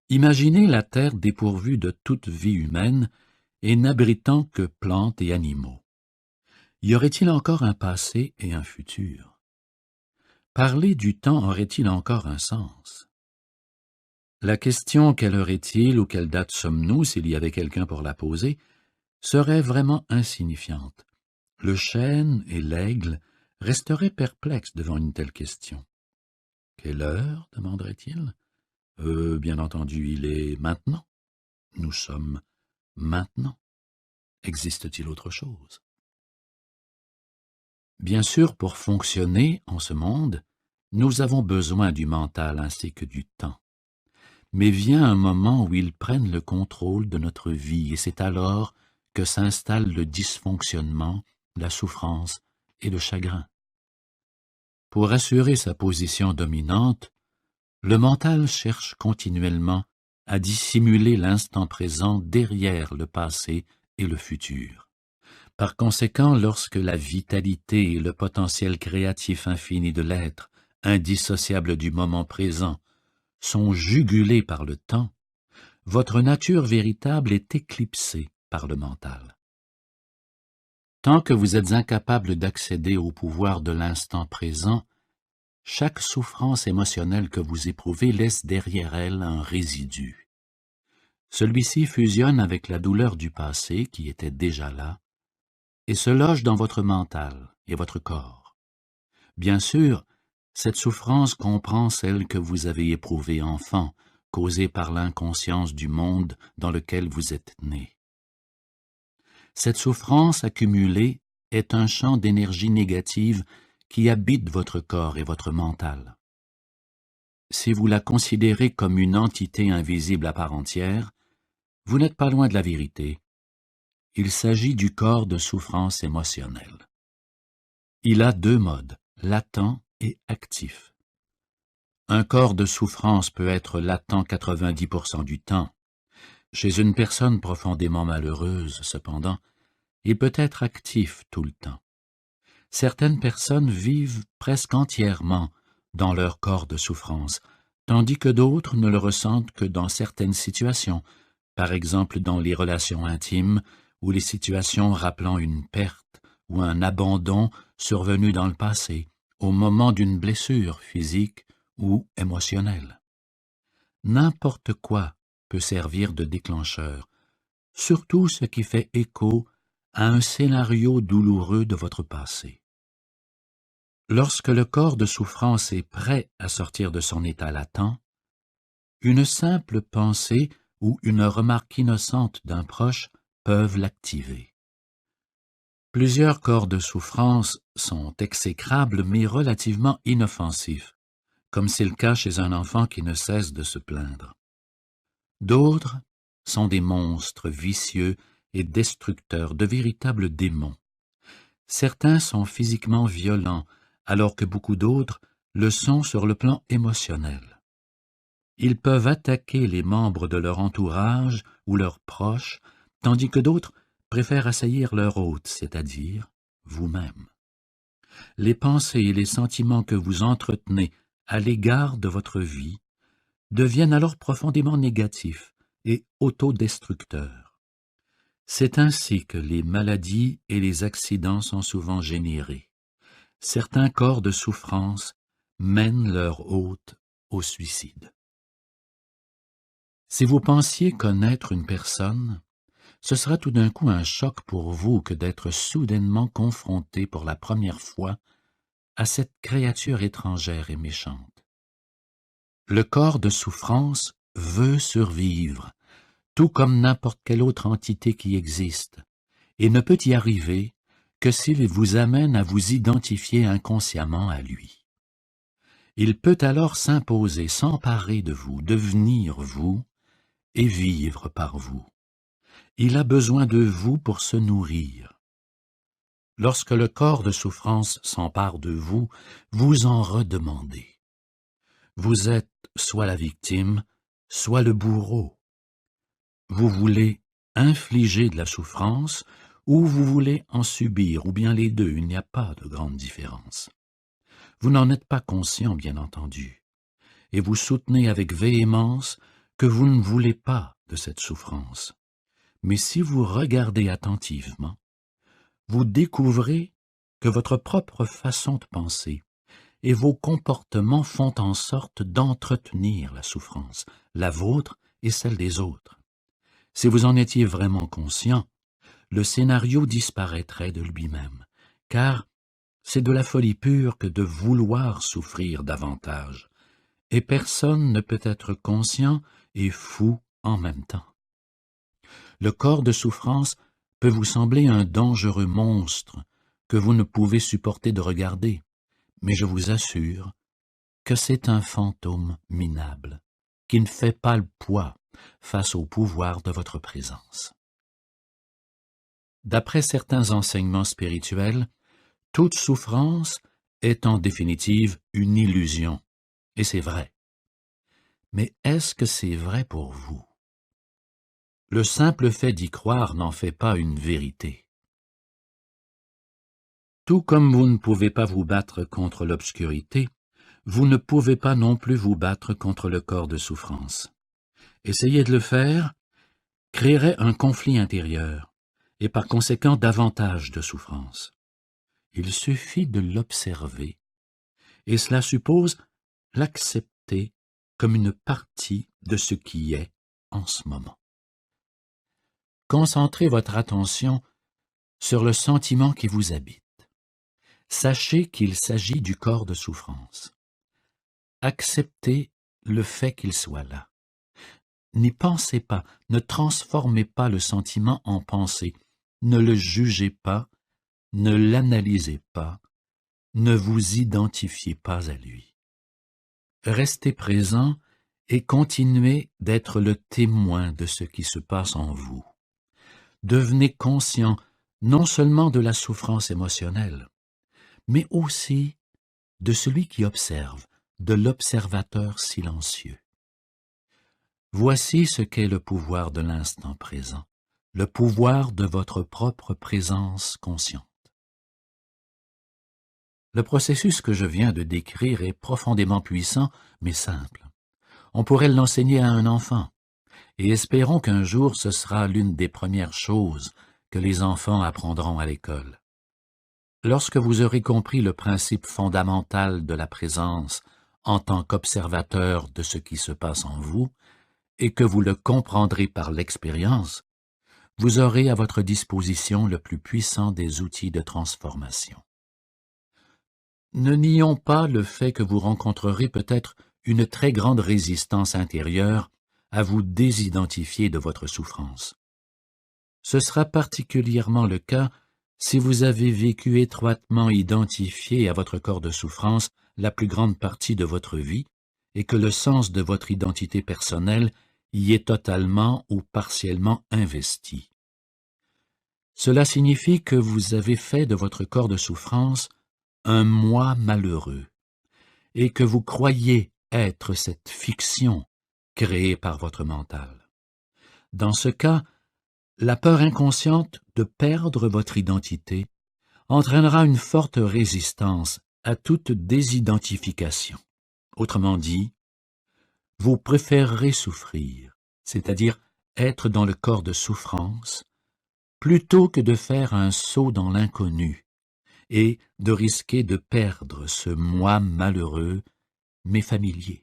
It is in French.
Imaginez la terre dépourvue de toute vie humaine et n'abritant que plantes et animaux. Y aurait-il encore un passé et un futur? Parler du temps aurait-il encore un sens? La question « quelle heure est-il » ou « quelle date sommes-nous » s'il y avait quelqu'un pour la poser, serait vraiment insignifiante. Le chêne et l'aigle resteraient perplexes devant une telle question. « Quelle heure » demanderait-il. Bien entendu, il est maintenant. Nous sommes maintenant. Existe-t-il autre chose? Bien sûr, pour fonctionner en ce monde, nous avons besoin du mental ainsi que du temps. Mais vient un moment où ils prennent le contrôle de notre vie, et c'est alors que s'installe le dysfonctionnement, la souffrance et le chagrin. Pour assurer sa position dominante, le mental cherche continuellement à dissimuler l'instant présent derrière le passé et le futur. Par conséquent, lorsque la vitalité et le potentiel créatif infini de l'être, indissociable du moment présent, sont jugulés par le temps, votre nature véritable est éclipsée par le mental. Tant que vous êtes incapable d'accéder au pouvoir de l'instant présent, chaque souffrance émotionnelle que vous éprouvez laisse derrière elle un résidu. Celui-ci fusionne avec la douleur du passé qui était déjà là et se loge dans votre mental et votre corps. Bien sûr, cette souffrance comprend celle que vous avez éprouvée enfant, causée par l'inconscience du monde dans lequel vous êtes né. Cette souffrance accumulée est un champ d'énergie négative qui habite votre corps et votre mental. Si vous la considérez comme une entité invisible à part entière, vous n'êtes pas loin de la vérité. Il s'agit du corps de souffrance émotionnelle. Il a deux modes, latent et actif. Un corps de souffrance peut être latent 90% du temps. Chez une personne profondément malheureuse, cependant, il peut être actif tout le temps. Certaines personnes vivent presque entièrement dans leur corps de souffrance, tandis que d'autres ne le ressentent que dans certaines situations, par exemple dans les relations intimes ou les situations rappelant une perte ou un abandon survenu dans le passé, au moment d'une blessure physique ou émotionnelle. N'importe quoi peut servir de déclencheur, surtout ce qui fait écho à un scénario douloureux de votre passé. Lorsque le corps de souffrance est prêt à sortir de son état latent, une simple pensée ou une remarque innocente d'un proche peuvent l'activer. Plusieurs corps de souffrance sont exécrables mais relativement inoffensifs, comme c'est le cas chez un enfant qui ne cesse de se plaindre. D'autres sont des monstres vicieux et destructeurs, de véritables démons. Certains sont physiquement violents, alors que beaucoup d'autres le sont sur le plan émotionnel. Ils peuvent attaquer les membres de leur entourage ou leurs proches, tandis que d'autres préfèrent assaillir leur hôte, c'est-à-dire vous-même. Les pensées et les sentiments que vous entretenez à l'égard de votre vie deviennent alors profondément négatifs et autodestructeurs. C'est ainsi que les maladies et les accidents sont souvent générés. Certains corps de souffrance mènent leur hôte au suicide. Si vous pensiez connaître une personne, ce sera tout d'un coup un choc pour vous que d'être soudainement confronté pour la première fois à cette créature étrangère et méchante. Le corps de souffrance veut survivre, tout comme n'importe quelle autre entité qui existe, et ne peut y arriver que s'il vous amène à vous identifier inconsciemment à lui. Il peut alors s'imposer, s'emparer de vous, devenir vous, et vivre par vous. Il a besoin de vous pour se nourrir. Lorsque le corps de souffrance s'empare de vous, vous en redemandez. Vous êtes soit la victime, soit le bourreau. Vous voulez infliger de la souffrance ou vous voulez en subir, ou bien les deux, il n'y a pas de grande différence. Vous n'en êtes pas conscient, bien entendu, et vous soutenez avec véhémence que vous ne voulez pas de cette souffrance. Mais si vous regardez attentivement, vous découvrez que votre propre façon de penser et vos comportements font en sorte d'entretenir la souffrance, la vôtre et celle des autres. Si vous en étiez vraiment conscient, le scénario disparaîtrait de lui-même, car c'est de la folie pure que de vouloir souffrir davantage, et personne ne peut être conscient et fou en même temps. Le corps de souffrance peut vous sembler un dangereux monstre que vous ne pouvez supporter de regarder, mais je vous assure que c'est un fantôme minable, qui ne fait pas le poids face au pouvoir de votre présence. D'après certains enseignements spirituels, toute souffrance est en définitive une illusion, et c'est vrai. Mais est-ce que c'est vrai pour vous? Le simple fait d'y croire n'en fait pas une vérité. Tout comme vous ne pouvez pas vous battre contre l'obscurité, vous ne pouvez pas non plus vous battre contre le corps de souffrance. Essayer de le faire créerait un conflit intérieur, et par conséquent davantage de souffrance. Il suffit de l'observer, et cela suppose l'accepter comme une partie de ce qui est en ce moment. Concentrez votre attention sur le sentiment qui vous habite. Sachez qu'il s'agit du corps de souffrance. Acceptez le fait qu'il soit là. N'y pensez pas, ne transformez pas le sentiment en pensée, ne le jugez pas, ne l'analysez pas, ne vous identifiez pas à lui. Restez présent et continuez d'être le témoin de ce qui se passe en vous. Devenez conscient non seulement de la souffrance émotionnelle, mais aussi de celui qui observe, de l'observateur silencieux. Voici ce qu'est le pouvoir de l'instant présent, le pouvoir de votre propre présence consciente. Le processus que je viens de décrire est profondément puissant, mais simple. On pourrait l'enseigner à un enfant, et espérons qu'un jour ce sera l'une des premières choses que les enfants apprendront à l'école. Lorsque vous aurez compris le principe fondamental de la présence en tant qu'observateur de ce qui se passe en vous, et que vous le comprendrez par l'expérience, vous aurez à votre disposition le plus puissant des outils de transformation. Ne nions pas le fait que vous rencontrerez peut-être une très grande résistance intérieure à vous désidentifier de votre souffrance. Ce sera particulièrement le cas si vous avez vécu étroitement identifié à votre corps de souffrance la plus grande partie de votre vie et que le sens de votre identité personnelle y est totalement ou partiellement investi. Cela signifie que vous avez fait de votre corps de souffrance un moi malheureux, et que vous croyez être cette fiction créée par votre mental. Dans ce cas, la peur inconsciente de perdre votre identité entraînera une forte résistance à toute désidentification. Autrement dit, vous préférerez souffrir, c'est-à-dire être dans le corps de souffrance, plutôt que de faire un saut dans l'inconnu et de risquer de perdre ce moi malheureux mais familier.